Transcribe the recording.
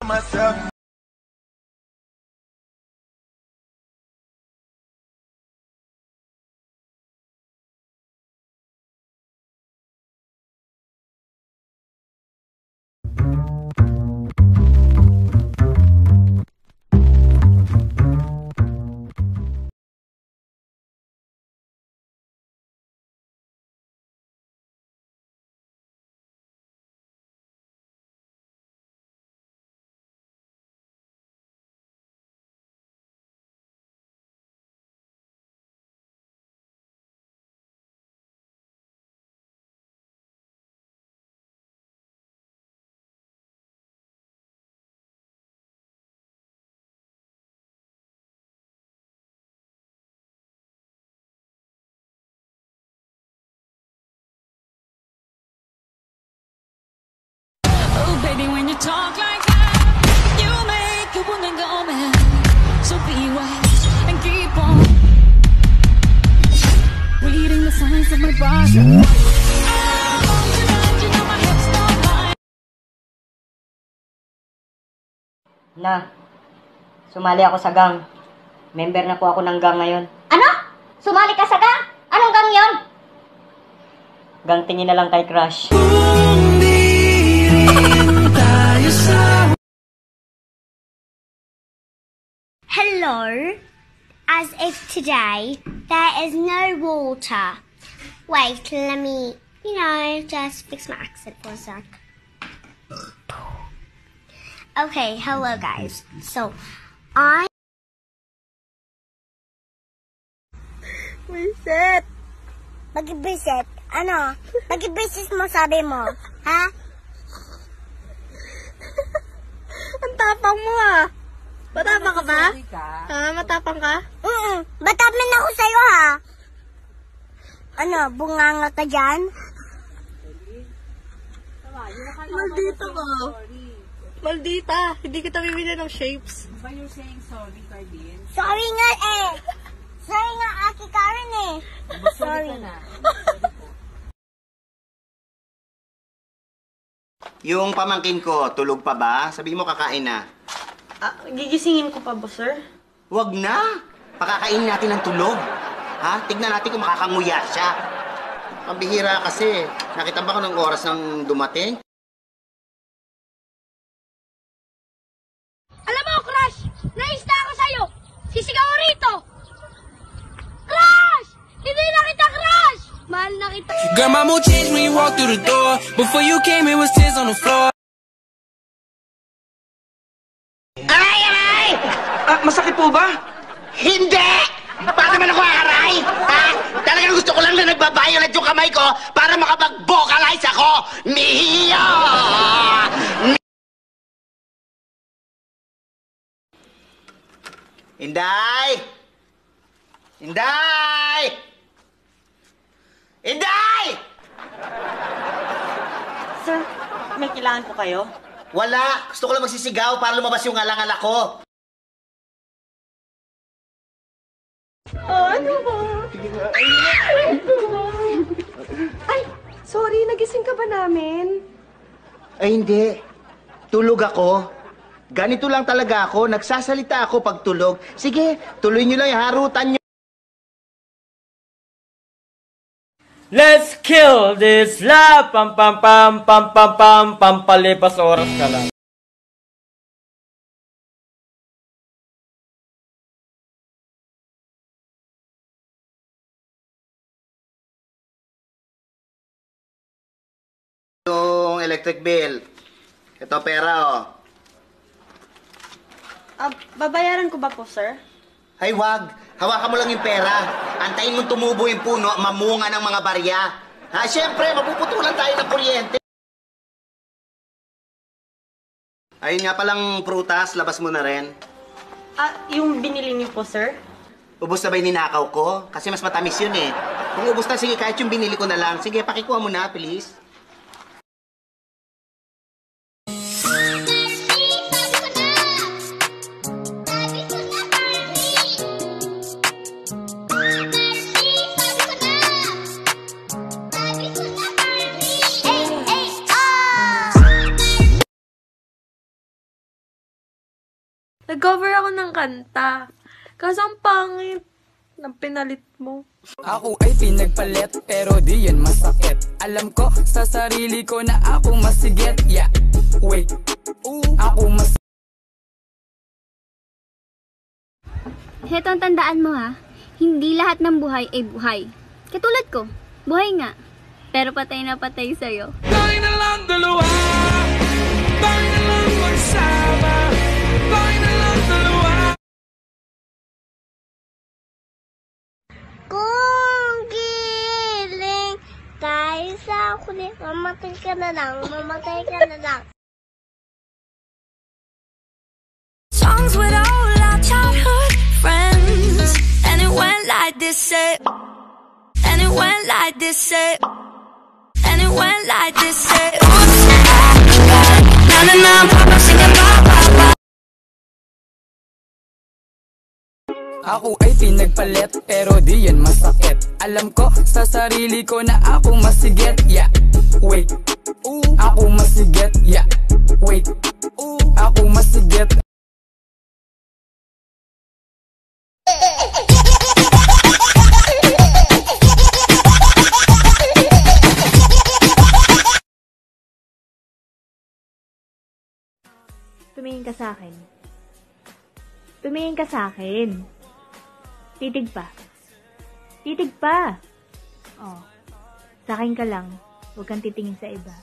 myself. Baby, when you talk like that, you make a woman go mad. So be wise and keep on reading the signs of my body. Na, sumali ako sa gang. Member na po ako ng gang ngayon. Ano? Sumali ka sa gang? Anong gang yon? Gang tingin na lang kay Crush. Hello. As if today there is no water. Wait, let me, just fix my accent for a sec. Okay, hello guys. So, Reset. Mag-reset? Ano? Mag-reset mo, sabi mo. Ha? Ang tapang mo ah. Matapang ka ba? Ha? Matapang ka? Matapang ako sa'yo ha. Ano, bunganga ka dyan? Maldita ka. Maldita. Hindi kita bibili ng shapes. But you're saying sorry, Cardin? Sorry nga eh. Sorry nga, Aki Karen eh. Sorry. Yung pamangkin ko, tulog pa ba? Sabihin mo kakain na. Gigisingin ko pa ba, sir? Wag na! Pakakainin natin ng tulog. Ha? Tignan natin kung makakanguya siya. Pambihira kasi. Nakita ba ko ng oras ng dumating? Alam mo, Crush! Naista ako sa'yo! Sisigaw ko rito! Crush! Hindi na kita, Crush! Mahal na kita. Girl, my mood changed when you walked through the door. Before you came, it was tears on the floor. Aray! Aray! Masakit po ba? Hindi! Bakit naman ako aray? Ha? Talagang gusto ko lang na nagbabayolate yung kamay ko para makapag-vocalize ako! Mia! Inday! Inday! Inday! Sir, may kailangan po kayo? Wala! Gusto ko lang magsisigaw para lumabas yung alang-ala ko. Ano ba? Ay, sorry, nagising ka ba namin? Ay, hindi. Tulog ako. Ganito lang talaga ako. Nagsasalita ako pag tulog. Sige, tuloy nyo lang yung harutan nyo. Let's kill this love! Pam pam pam pam pam pam pampalipas oras ka lang. Yung electric bill. Ito pera, oh. Babayaran ko ba po, sir? Ay, wag. Hawakan mo lang yung pera. Antayin mong tumubo yung puno, mamunga ng mga barya. Ha, siyempre, mapuputulan tayo ng kuryente. Ayun nga palang prutas, labas mo na rin. Yung binili niyo po, sir? Ubus na ba yung ninakaw ko? Kasi mas matamis yun eh. Kung ubus na, sige, kahit yung binili ko na lang. Sige, pakikuha mo na, please. Nag-cover ako ng kanta. Kaso ang pangit ng pinalit mo. Ako ay pinagpalit, pero di yan masakit. Alam ko sa sarili ko na ako masigit. Yeah, wait, ako mas... Heto ang tandaan mo ha, hindi lahat ng buhay ay buhay. Katulad ko, buhay nga, pero patay na patay sa'yo. Tayo na lang dalawa, tayo na lang magsama, tayo na lang dalawa. Kung giling tayo sa kulit, mamatay ka na lang, mamatay ka na lang. Songs with all our childhood friends, and it went like this, and it went like this, and it went like this, na na na, papa singing ba ba ba. Ako ay pinagpalit, pero di yan masakit. Alam ko sa sarili ko na ako masigit. Yeah, wait, ako masigit. Yeah, wait, ako masigit. Tumingin ka sa akin. Tumingin ka sa akin. Titig pa. Titig pa. Oh. Sa akin ka lang. Huwag kang titingin sa iba.